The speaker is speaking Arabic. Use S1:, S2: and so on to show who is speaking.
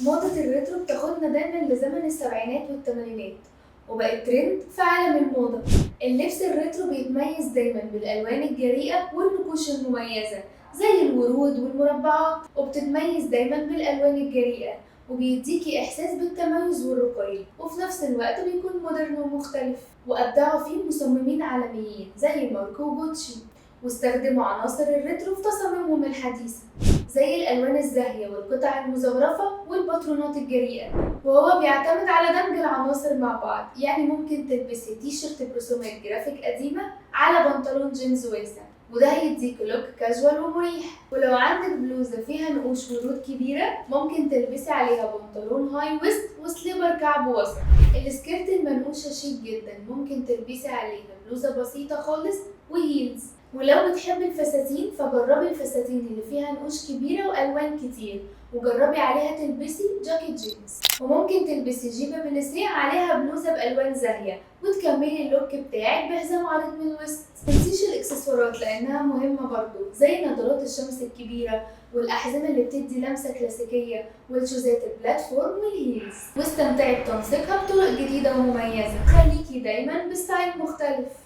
S1: موضة الريترو بتاخدنا دايما لزمن السبعينات والثمانينات، وبقت ترند في عالم الموضة. اللبس الريترو بيتميز دايما بالألوان الجريئة والنقوش المميزة زي الورود والمربعات، وبتتميز دايما بالألوان الجريئة وبيديكي إحساس بالتميز والرقي، وفي نفس الوقت بيكون مودرن ومختلف. وأبدعوا فيه مصممين عالميين زي ماركو وجوتشي، واستخدموا عناصر الريترو في تصاميمهم الحديثة زي الألوان الزاهية والقطع المزخرفة والباترونات الجريئة. وهو بيعتمد على دمج العناصر مع بعض، يعني ممكن تلبسي تيشيرت برسومات جرافيك قديمة على بنطلون جينز واسع، وده هيديك لوك كاجوال ومريح. ولو عندك بلوزة فيها نقوش ورود كبيرة ممكن تلبسي عليها بنطلون هاي ويست وسليبر كعب وسط. السكيرت المنقوشة شيك جدا، ممكن تلبسي عليها بلوزة بسيطة خالص وهيلز. ولو بتحبي الفساتين فجربي الفساتين اللي فيها نقوش كبيرة وألوان كتير، وجربي عليها تلبسي جاكيت جينز. وممكن تلبسي جيبة بليسيه عليها بلوزة بألوان زاهية، وتكملي اللوك بتاعك بحزام عريض من الوسط. متنسيش الإكسسوارات لأنها مهمة برضو، زي نظارات الشمس الكبيرة والأحزمة اللي بتدي لمسة كلاسيكية والشوزات البلاتفورم والهيلز. واستمتعي بتنسيقها بطرق جديدة ومميزة، خليكي دايما بستايل مختلف.